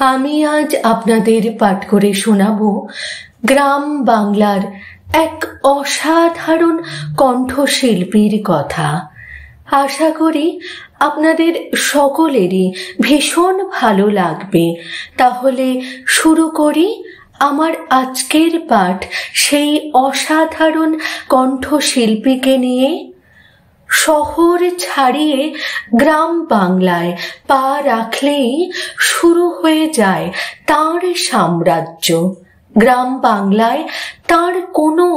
আমি আজ আপনাদের পাঠ করে শোনাবো গ্রাম বাংলার এক অসাধারণ কণ্ঠশিল্পীর কথা। আশা করি আপনাদের সকলেরই ভীষণ ভালো লাগবে। তাহলে শুরু করি আমার আজকের পাঠ সেই অসাধারণ কণ্ঠশিল্পীকে নিয়ে। শহর ছাড়িয়ে গ্রাম বাংলায় পা রাখলেই শুরু হয়ে যায় তাঁর সাম্রাজ্য। গ্রাম বাংলায় তাঁর কোনো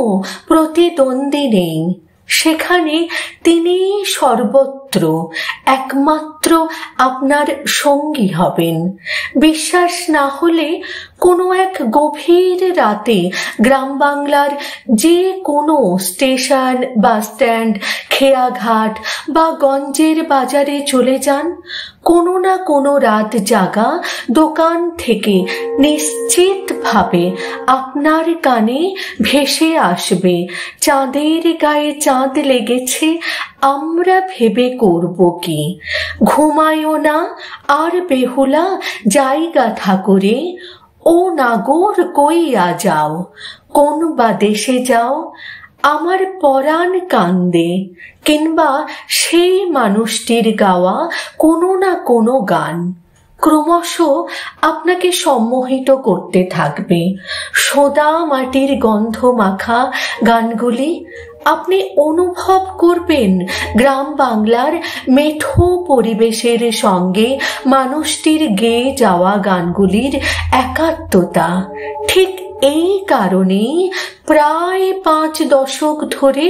প্রতিদ্বন্দ্বী নেই, সেখানে তিনি সর্বত্র একমাত্র আপনার সঙ্গী হবেন। বিশ্বাস না হলে কোনো এক গভীর রাতে গ্রাম বাংলার যে কোনো স্টেশন, বাস স্ট্যান্ড, খেয়াঘাট বা গঞ্জের বাজারে চলে যান। কোনো না কোনো রাত জাগা দোকান থেকে নিশ্চিতভাবে আপনার কানে ভেসে আসবে, চাঁদের গায়ে চাঁদ লেগেছে, আমরা ভেবে করব কি। ঘুমায়ও না আর বেহুলা জায়গা থাকরে, ও নাগর কইয়া যাও, কোন বা দেশে যাও, আমার পরাণ কান্দে। কিংবা সেই মানুষটির গাওয়া কোনো না কোনো গান ক্রমশ আপনাকে সম্মোহিত করতে থাকবে। সোদা মাটির গন্ধ মাখা গানগুলি আপনি অনুভব করবেন গ্রাম বাংলার মেঠো পরিবেশের সঙ্গে মানুষটির গেয়ে যাওয়া গানগুলির একাত্মতা। ঠিক এই কারণেই প্রায় 5 দশক ধরে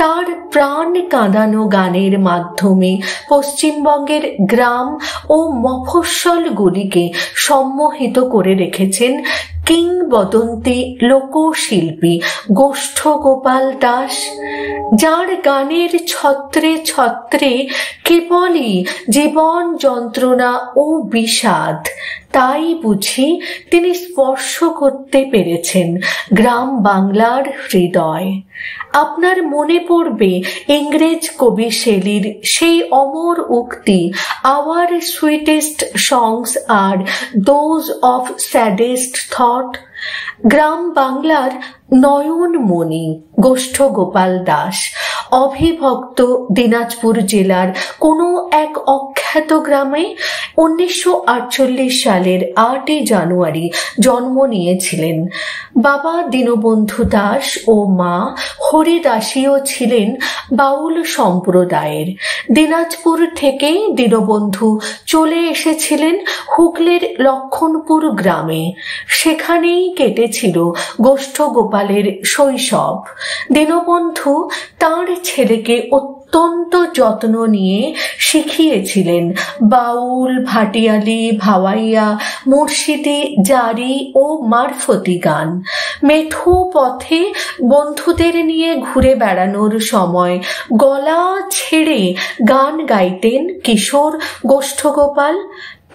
তার প্রাণ কাঁদানো গানের মাধ্যমে পশ্চিমবঙ্গের গ্রাম ও মফস্বলগুলিকে সম্মোহিত করে রেখেছেন কিংবদন্তি লোকশিল্পী গোষ্ঠগোপাল দাস, যার গানের ছত্রে ছত্রে কেবলই জীবন যন্ত্রণা ও বিষাদ। তাই বুঝি তিনি স্পর্শ করতে পেরেছেন গ্রাম বাংলার হৃদয়। আপনার মনে পড়বে ইংরেজ কবি শেলির সেই অমর উক্তি, our sweetest songs are those of saddest thought. গ্রাম বাংলার নয়নমণি গোষ্ঠগোপাল দাস অবিভক্ত দিনাজপুর জেলার কোনো এক অখ্যাত গ্রামে 1948 সালের 8 জানুয়ারি জন্ম নিয়েছিলেন। বাবা দীনবন্ধু দাস ও মা হরিদাসীও ছিলেন বাউল সম্প্রদায়ের। দিনাজপুর থেকে দীনবন্ধু চলে এসেছিলেন হুগলির লক্ষণপুর গ্রামে। সেখানেই কেটেছিল গোষ্ঠগোপালের শৈশব। দীনবন্ধু তাঁর ছেলেকে অত্যন্ত যত্ন নিয়ে শিখিয়েছিলেন বাউল, ভাটিয়ালি, ভাওয়াইয়া, মুর্শিদি, জারি ও মারফতি গান। মেঠো পথে বন্ধুদের নিয়ে ঘুরে বেড়ানোর সময় গলা ছেড়ে গান গাইতেন কিশোর গোষ্ঠগোপাল।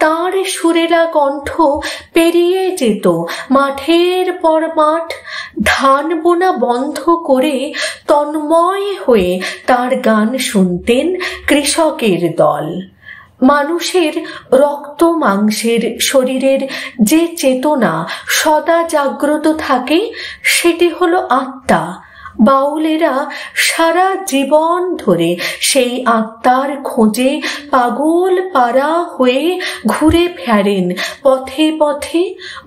তাঁর সুরেলা কণ্ঠ পেরিয়ে যেত মাঠের পর মাঠ। ধান বোনা বন্ধ করে তন্ময় হয়ে তার গান শুনতেন কৃষকের দল। মানুষের রক্ত মাংসের শরীরের যে চেতনা সদা জাগ্রত থাকে, সেটি হলো আত্মা। বাউলেরা সারা জীবন ধরে সেই আত্মার খোঁজে পাগল পারা হয়ে ঘুরে ফেরেন পথে পথে।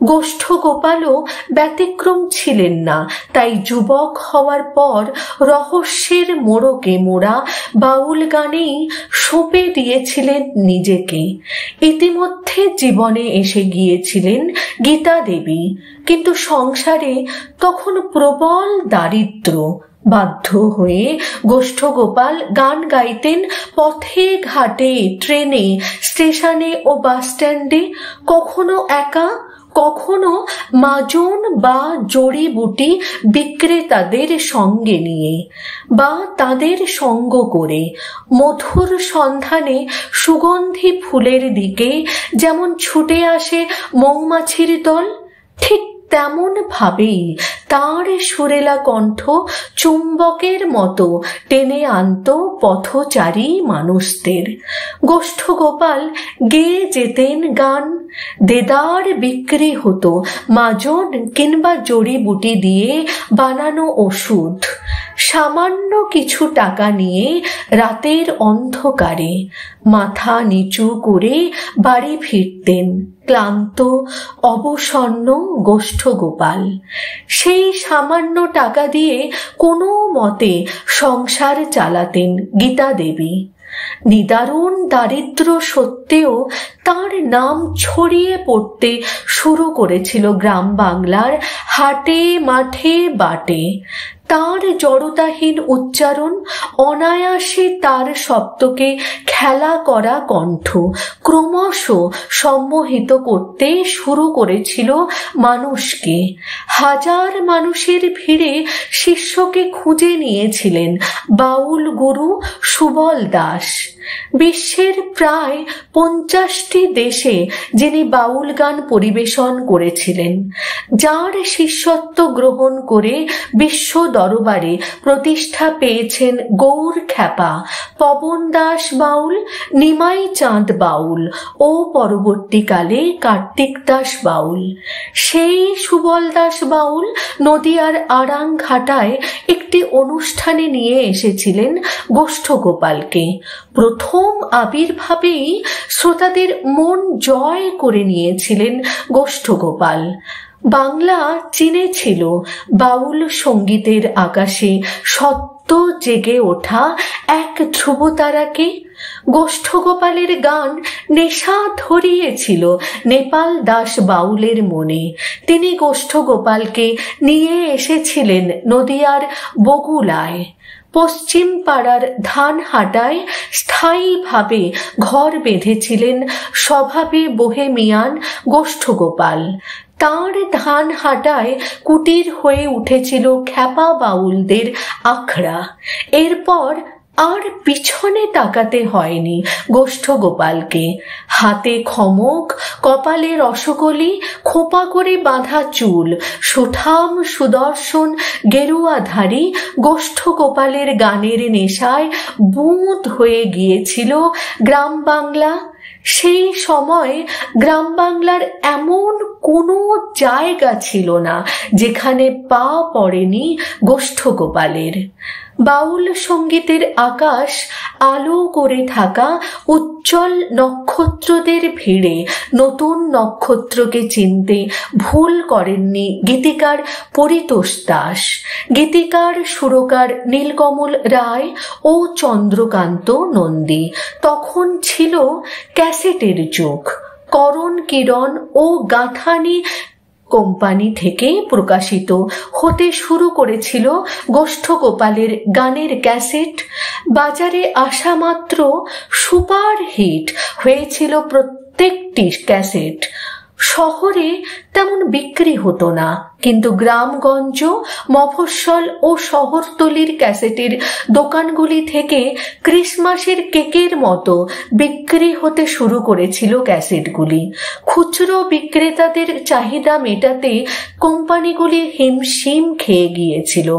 গোষ্ঠগোপালও ব্যতিক্রম ছিলেন না। তাই যুবক হওয়ার পর রহস্যের মোড়কে মোড়া বাউল গানেই সঁপে দিয়েছিলেন নিজেকে। ইতিমধ্যে জীবনে এসে গিয়েছিলেন গীতা দেবী, কিন্তু সংসারে তখন প্রবল দারিদ্র্য। বাধ্য হয়ে গোষ্ঠগোপাল গান গাইতেন পথে ঘাটে, ট্রেনে, স্টেশনে ও বাস স্ট্যান্ডে, কখনো একা, কখনো মাজন বা জড়িবুটি বিক্রেতাদের সঙ্গে নিয়ে বা তাদের সঙ্গ করে। মধুর সন্ধানে সুগন্ধি ফুলের দিকে যেমন ছুটে আসে মৌমাছির দল, ঠিক তেমন ভাবেই তাঁর সুরেলা কণ্ঠ চুম্বকের মতো টেনে আনত পথচারী মানুষদের। গোষ্ঠগোপাল গেয়ে যেতেন গান, দেদার বিক্রি হতো মাজন কিংবা জড়িবুটি দিয়ে বানানো ওষুধ। সামান্য কিছু টাকা নিয়ে রাতের অন্ধকারে মাথা নিচু করে বাড়ি ফিরতেন ক্লান্ত অবসন্ন গোষ্ঠগোপাল। সেই সামান্য টাকা দিয়ে কোনো মতে সংসার চালাতেন গীতা দেবী। নিদারুণ দারিদ্র সত্ত্বেও তার নাম ছড়িয়ে পড়তে শুরু করেছিল গ্রাম বাংলার হাটে মাঠে বাটে। তার জড়তাহীন উচ্চারণ, অনায়াসে তার শব্দকে খেলা করা কণ্ঠ ক্রমশ সম্মোহিত করতে শুরু করেছিল মানুষকে। হাজার মানুষের ভিড়ে শিষ্যকে খুঁজে নিয়েছিলেন বাউল গুরু সুবল দাস। বিশ্বের প্রায় 50টি দেশে যিনি বাউল গান পরিবেশন করেছিলেন, যার শিষ্যত্ব গ্রহণ করে বিশ্ব দরবারে প্রতিষ্ঠা পেয়েছেন গৌর খ্যাপা, পবন দাস বাউল, নিমাই চাঁদ বাউল ও পরবর্তীকালে কার্তিক দাস বাউল। সেই সুবল দাস বাউল নদিয়ার আড়াংঘাটায় একটি অনুষ্ঠানে নিয়ে এসেছিলেন গোষ্ঠগোপালকে। প্রথম আবির্ভাবেই শ্রোতাদের মন জয় করে নিয়েছিলেন গোষ্ঠগোপাল। বাংলা চিনেছিল বাউল সঙ্গীতের আকাশে সত্য জেগে ওঠা এক ধ্রুবতারাকে। গোষ্ঠগোপালের গান নেশা ধরিয়েছিল নেপাল দাস বাউলের মনে। তিনি গোষ্ঠগোপালকে নিয়ে এসেছিলেন নদিয়ার বগুলায়। পশ্চিম পাড়ার ধানহাটায় স্থায়ীভাবে ঘর বেঁধেছিলেন স্বভাবে বোহেমিয়ান গোষ্ঠগোপাল। তাঁর ধানহাটায় কুটির হয়ে উঠেছিল খ্যাপা বাউলদের আখড়া। এরপর আর পিছনে তাকাতে হয়নি গোষ্ঠগোপালকে। হাতে খমক, কপালে রসকলি, খোপা করে বাঁধা চুল, সুঠাম সুদর্শন গেরুয়াধারী গোষ্ঠগোপালের গানের নেশায় বুঁদ হয়ে গিয়েছিল গ্রাম বাংলা। সেই সময় গ্রাম বাংলার এমন কোনো জায়গা ছিল না যেখানে পা পড়েনি গোষ্ঠগোপালের। বাউল সঙ্গীতের আকাশ আলো করে থাকা উজ্জ্বল নক্ষত্রদের ভিড়ে নতুন নক্ষত্রকে চিনতে ভুল করেননি গীতিকার পরিতোষ দাস, গীতিকার সুরকার নীলকমল রায় ও চন্দ্রকান্ত নন্দী। তখন ছিল ক্যাসেটের যুগ। করণ কিরণ ও গাঁথানি কোম্পানি থেকে প্রকাশিত হতে শুরু করেছিল গোষ্ঠগোপালের গানের ক্যাসেট। বাজারে আসা মাত্র সুপার হিট হয়েছিল প্রত্যেকটি ক্যাসেট। শহরে তেমন বিক্রি হতো না, কিন্তু গ্রামগঞ্জ, মফস্বল ও শহরতলির ক্যাসেটের দোকানগুলি থেকে ক্রিসমাসের কেকের মতো বিক্রি হতে শুরু করেছিল ক্যাসেটগুলি। খুচরো বিক্রেতাদের চাহিদা মেটাতে কোম্পানিগুলি হিমশিম খেয়ে গিয়েছিল।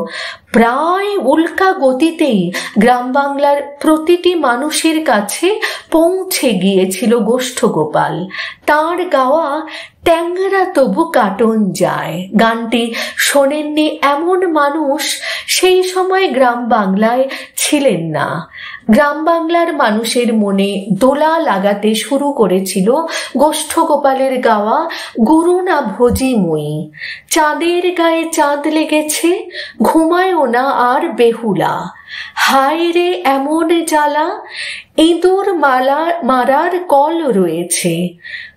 প্রায় উল্কা গতিতেই গ্রাম বাংলার প্রতিটি মানুষের কাছে পৌঁছে গিয়েছিল গোষ্ঠগোপাল। তাঁর গাওয়া ট্যাংরা তবু কাটন যায় গানটি শোনেননি এমন মানুষ সেই সময় গ্রাম বাংলায় ছিলেন না। গ্রাম বাংলার মানুষের মনে দোলা লাগাতে শুরু করেছিল গোষ্ঠগোপালের গাওয়া গুরু না ভোজি মই, চাঁদের গায়ে চাঁদ লেগেছে, ঘুমায়ও না আর বেহুলা, হায় রে এমন জ্বালা, ইঁদুর মারার কল রয়েছে,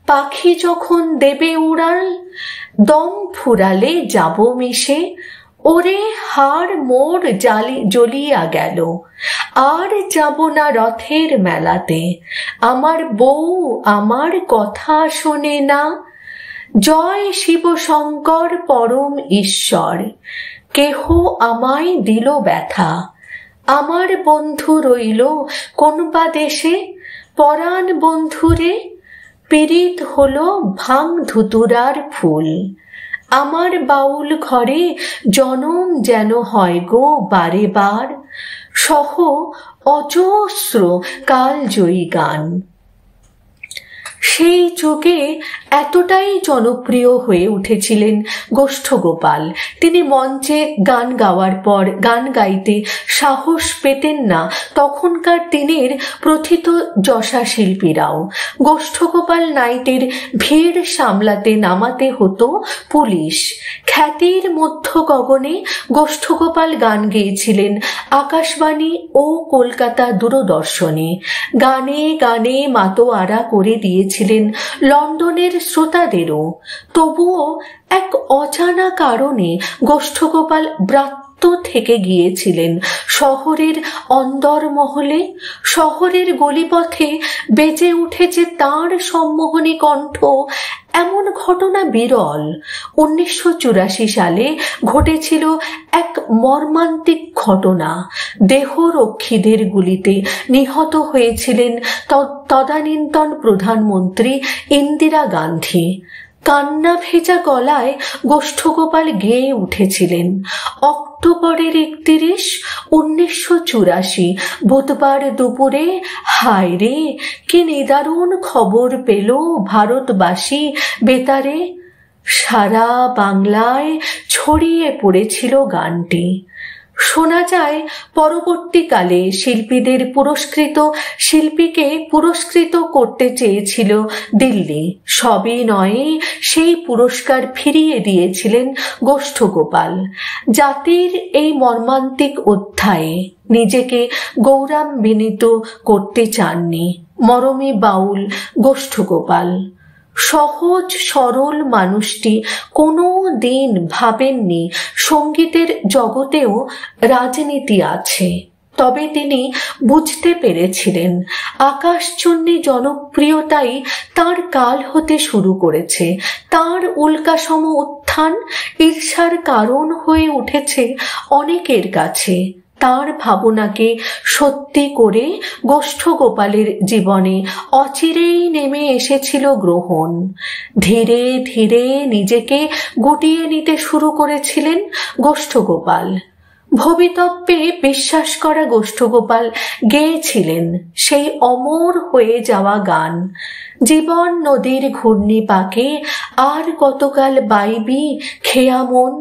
পাখি যখন দেবে উড়াল, দম ফুরালে যাব মিশে, ওরে হাড় মোর জ্বলিয়া গেল, আর যাব না রথের মেলাতে, আমার বউ আমার কথা শোনে না, জয় শিব শঙ্কর পরম ঈশ্বর, কেহ আমায় দিল ব্যথা, আমার বন্ধু রইল কোনবা দেশে, পরাণ বন্ধুরে পীড়িত হলো ভাং ধুতুরার ফুল, আমার বাউল ঘরে জনম যেন হয় গো বারে বার, সহ অজস্র কালজয়ী গান। সেই যুগে এতটাই জনপ্রিয় হয়ে উঠেছিলেন গোষ্ঠগোপাল, তিনি মঞ্চে গান গাওয়ার পর গান গাইতে সাহস পেতেন না তখনকার দিনের প্রথিত যশা শিল্পীরাও। গোষ্ঠগোপাল নাইটের ভিড় সামলাতে নামাতে হতো পুলিশ। খ্যাতির মধ্য গগনে গোষ্ঠগোপাল গান গেয়েছিলেন আকাশবাণী ও কলকাতা দূরদর্শনে। গানে গানে মাতোয়ারা করে দিয়েছিলেন লন্ডনের শ্রোতাদেরও। তবুও এক অজানা কারণে গোষ্ঠগোপাল ব্রাত্য থেকে গিয়েছিলেন শহরের অন্দরমহলে। শহরের গলিপথে বেজে উঠেছে তাঁর সম্মোহনী কণ্ঠ, এমন ঘটনা বিরল। 1984 সালে ঘটেছিল এক মর্মান্তিক ঘটনা। দেহরক্ষীদের গুলিতে নিহত হয়েছিলেন তদানীন্তন প্রধানমন্ত্রী ইন্দিরা গান্ধী। কান্না ভেজা গলায় গোষ্ঠগোপাল গেয়ে উঠেছিলেন, অক্টোবরের 31, 1984 বুধবার দুপুরে হায় রে কি নিদারুণ খবর পেল ভারতবাসী বেতারে। সারা বাংলায় ছড়িয়ে পড়েছিল গানটি। শোনা যায় পরবর্তীকালে শিল্পীকে পুরস্কৃত করতে চেয়েছিল দিল্লি। সবই নয়, সেই পুরস্কার ফিরিয়ে দিয়েছিলেন গোষ্ঠগোপাল। জাতির এই মর্মান্তিক অধ্যায়ে নিজেকে গৌরবান্বিত করতে চাননি মরমী বাউল গোষ্ঠগোপাল। সহজ সরল মানুষটি কোনো দিন ভাবেননি সঙ্গীতের জগতেও রাজনীতি আছে। তবে তিনি বুঝতে পেরেছিলেন আকাশচুন্নী জনপ্রিয়তাই তার কাল হতে শুরু করেছে। তার উল্কাসম উত্থান ঈর্ষার কারণ হয়ে উঠেছে অনেকের কাছে। তার ভাবনাকে সত্যি করে গোষ্ঠগোপালের জীবনে অচিরেই নেমে এসেছিল গ্রহণ। ধীরে ধীরে নিজেকে গুটিয়ে নিতে শুরু করেছিলেন গোষ্ঠগোপাল। ভবিতব্যে বিশ্বাস করা গোষ্ঠগোপাল গেয়েছিলেন সেই অমর হয়ে যাওয়া গান, জীবন নদীর ঘূর্ণি পাকে আর কতকাল বাইবি খেয়া মন।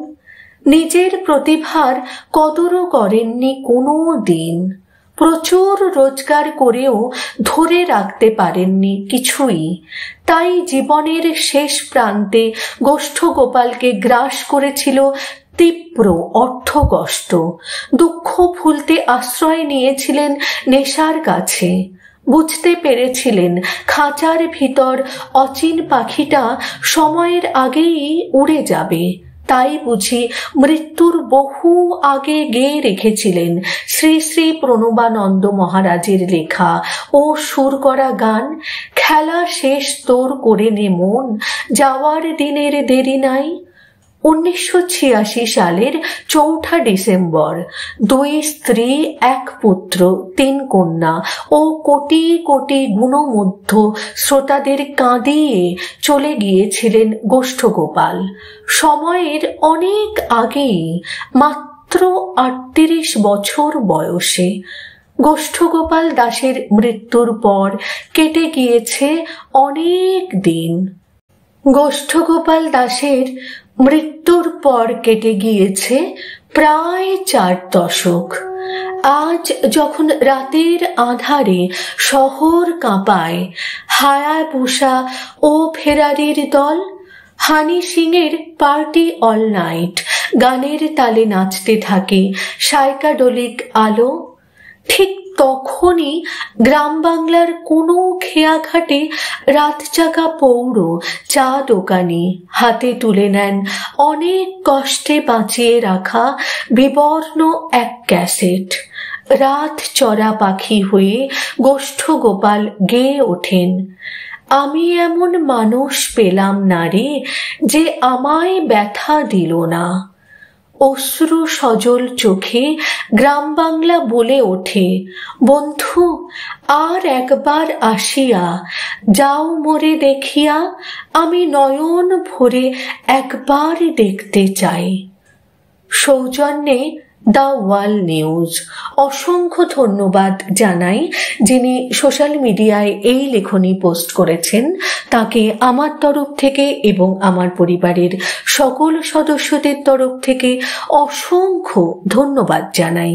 নিজের প্রতিভার কদরও করেননি কোনো দিন। প্রচুর রোজগার করেও ধরে রাখতে পারেননি কিছুই। তাই জীবনের শেষ প্রান্তে গোষ্ঠগোপালকে গ্রাস করেছিল তীব্র অর্থকষ্ট। দুঃখ ভুলতে আশ্রয় নিয়েছিলেন নেশার কাছে। বুঝতে পেরেছিলেন খাঁচার ভিতর অচিন পাখিটা সময়ের আগেই উড়ে যাবে। তাই বুঝি মৃত্যুর বহু আগে গেয়ে রেখেছিলেন শ্রী শ্রী প্রণবানন্দ মহারাজের লেখা ও সুর করা গান, খেলা শেষ তোর করে নে মন, যাওয়ার দিনের দেরি নাই। 1986 সালের 4 ডিসেম্বর 2 স্ত্রী 1 পুত্র 3 কন্যা ও কোটি কোটি গুণমুগ্ধ শ্রোতাদের কাঁদিয়ে চলে গিয়েছিলেন গোষ্ঠগোপাল। সময়ের অনেক আগেই, মাত্র 38 বছর বয়সে। গোষ্ঠগোপাল দাসের মৃত্যুর পর কেটে গিয়েছে অনেক দিন। গোষ্ঠগোপাল দাসের মৃত্যুর পর কেটে গিয়েছে প্রায় 4 দশক। আজ যখন রাতের আধারে শহর কাঁপায় হায়াবুসা ও ফেরারির দল, হানি সিংয়ের পার্টি অল নাইট গানের তালে নাচতে থাকে সাইকাডেলিক আলো, ঠিক তখনই গ্রাম বাংলার কোনো খেয়াঘাটে রাতজাগা পৌর চা দোকানি হাতে তুলে নেন অনেক কষ্টে বাঁচিয়ে রাখা বিবর্ণ এক ক্যাসেট। রাত চড়া পাখি হয়ে গোষ্ঠগোপাল গেয়ে ওঠেন, আমি এমন মানুষ পেলাম না রে যে আমায় ব্যথা দিল না। অশ্রু সজল চোখে গ্রাম বাংলা বলে ওঠে, বন্ধু আর একবার আসিয়া যাও মোরে দেখিয়া, আমি নয়ন ভরে একবার দেখতে চাই। সৌজন্যে দ্য ওয়ার্ল্ড নিউজ। অসংখ্য ধন্যবাদ জানাই যিনি সোশ্যাল মিডিয়ায় এই লেখনী পোস্ট করেছেন, তাকে আমার তরফ থেকে এবং আমার পরিবারের সকল সদস্যদের তরফ থেকে অসংখ্য ধন্যবাদ জানাই।